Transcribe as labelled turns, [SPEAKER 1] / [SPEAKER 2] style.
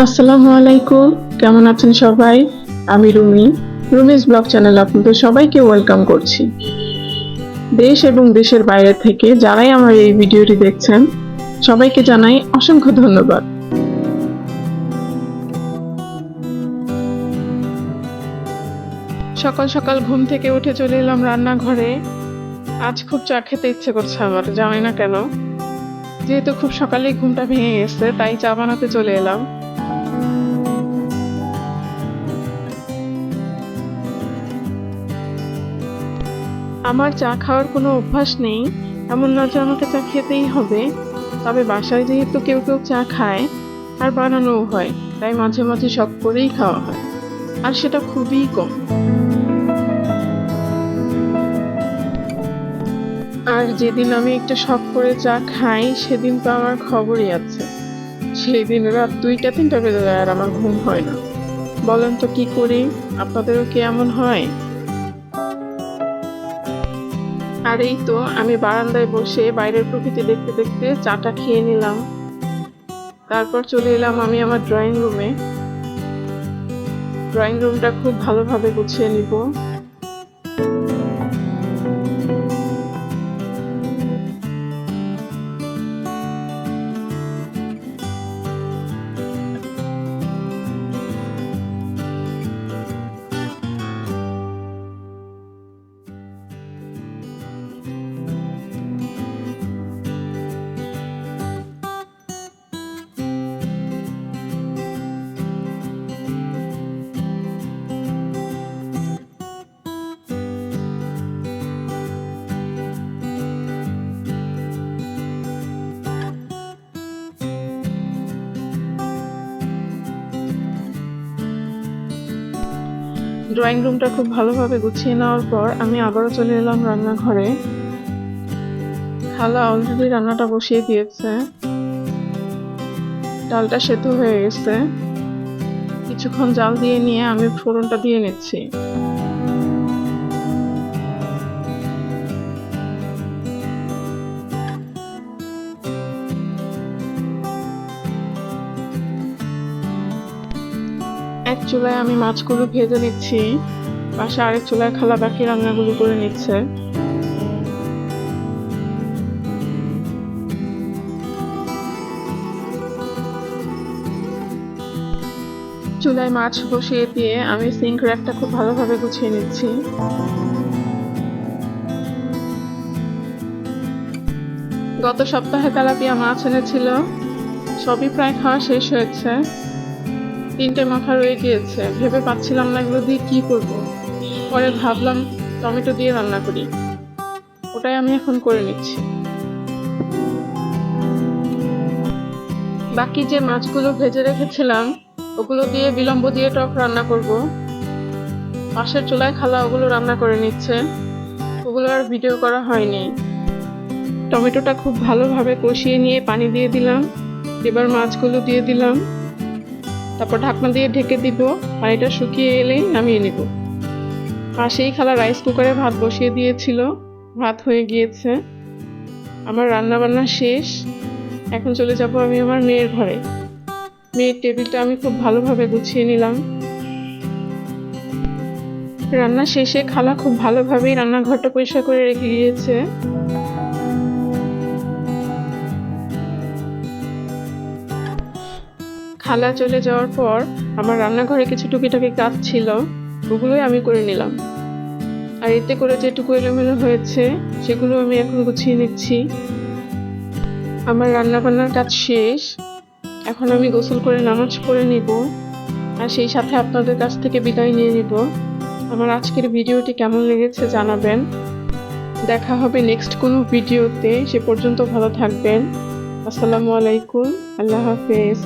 [SPEAKER 1] আসসালামু আলাইকুম, কেমন আছেন সবাই? আমি রুমি, রুমিজ ব্লগ চ্যানেলে আপনাদের সবাইকে ওয়েলকাম করছি। দেশ এবং দেশের বাইরে থেকে যারাই আমার এই ভিডিওটি দেখছেন, সবাইকে জানাই অসংখ্য ধন্যবাদ। সকাল সকাল ঘুম থেকে উঠে চলে এলাম রান্নাঘরে। আজ খুব চা খেতে ইচ্ছে করছে আমার, জানি না কেন। যেহেতু খুব সকালেই ঘুমটা ভেঙে গেছে, তাই চা বানাতে চলে এলাম। আমার চা খাওয়ার কোনো অভ্যাস নেই, এমন না যে আমাকে চা খেতেই হবে। তবে বাসায় যেহেতু কেউ কেউ চা খায় আর বানানোও হয়, তাই মাঝে মাঝে শখ করেই খাওয়া হয়, আর সেটা খুবই কম। আর যেদিন আমি একটু শখ করে চা খাই, সেদিন তো আমার খবরই আছে। সেই দিন রাত 2টা-3টা বেজে যায় আর আমার ঘুম হয় না। বলেন তো কি করি? আপনাদেরও কি এমন হয়? আর এই তো আমি বারান্দায় বসে বাইরের প্রকৃতি দেখতে দেখতে চাটা খেয়ে নিলাম। তারপর চলে এলাম আমি আমার ড্রয়িং রুমে। ড্রয়িং রুমটা খুব ভালোভাবে গুছিয়ে নিব। ড্রয়িং রুমটা খুব ভালোভাবে গুছিয়ে নেওয়ার পর আমি আবারও চলে এলাম রান্নাঘরে। খালা অলরেডি রান্নাটা বসিয়ে দিয়েছে। ডালটা সেদ্ধ হয়ে গেছে। কিছুক্ষণ জাল দিয়ে নিয়ে আমি ফোড়নটা দিয়ে নিচ্ছি। এক চুলায় আমি মাছগুলো ভেজে নিচ্ছি, পাশে আরেক চুলায় খালা বাকি রান্নাগুলো করে নিচ্ছে। চুলায় মাছ বসিয়ে দিয়ে আমি সিঙ্ক র্যাকটা খুব ভালোভাবে গুছিয়ে নিচ্ছি। গত সপ্তাহে তেলাপিয়া মাছ এনেছিল, সবই প্রায় খাওয়া শেষ হয়েছে। 3টে মাথা রয়ে গিয়েছে, ভেবে পাচ্ছিলাম না এগুলো দিয়ে কি করব। পরে ভাবলাম টমেটো দিয়ে রান্না করি, ওটাই আমি এখন করে নিচ্ছি। বাকি যে মাছগুলো ভেজে রেখেছিলাম, ওগুলো দিয়ে বিলম্ব দিয়ে টক রান্না করব। পাশের চুলায় খালা ওগুলো রান্না করে নিচ্ছে, ওগুলো আর ভিডিও করা হয়নি। টমেটোটা খুব ভালোভাবে কষিয়ে নিয়ে পানি দিয়ে দিলাম। এবার মাছগুলো দিয়ে দিলাম, তারপর ঢাকনা দিয়ে ঢেকে দিব। পানিটা শুকিয়ে এলেই নামিয়ে নিব। পাশেই খালা রাইস কুকারে ভাত বসিয়ে দিয়েছিল, ভাত হয়ে গিয়েছে। আমার রান্না বান্না শেষ। এখন চলে যাব আমি আমার মেয়ের ঘরে। মেয়ের টেবিলটা আমি খুব ভালোভাবে গুছিয়ে নিলাম। রান্না শেষে খালা খুব ভালোভাবেই রান্নাঘরটা পরিষ্কার করে রেখে গিয়েছে। খালা চলে যাওয়ার পর আমার রান্নাঘরে কিছু টুকিটাকি কাজ ছিল, ওগুলোই আমি করে নিলাম। আর এতে করে যেটুকু এলোমেলো হয়েছে সেগুলো আমি এখন গুছিয়ে নিচ্ছি। আমার রান্না বান্নার কাজ শেষ। এখন আমি গোসল করে নামাজ পড়ে নিব, আর সেই সাথে আপনাদের কাছ থেকে বিদায় নিয়ে নিব। আমার আজকের ভিডিওটি কেমন লেগেছে জানাবেন। দেখা হবে নেক্সট কোনো ভিডিওতে। সে পর্যন্ত ভালো থাকবেন। আসসালামু আলাইকুম, আল্লাহ হাফেজ।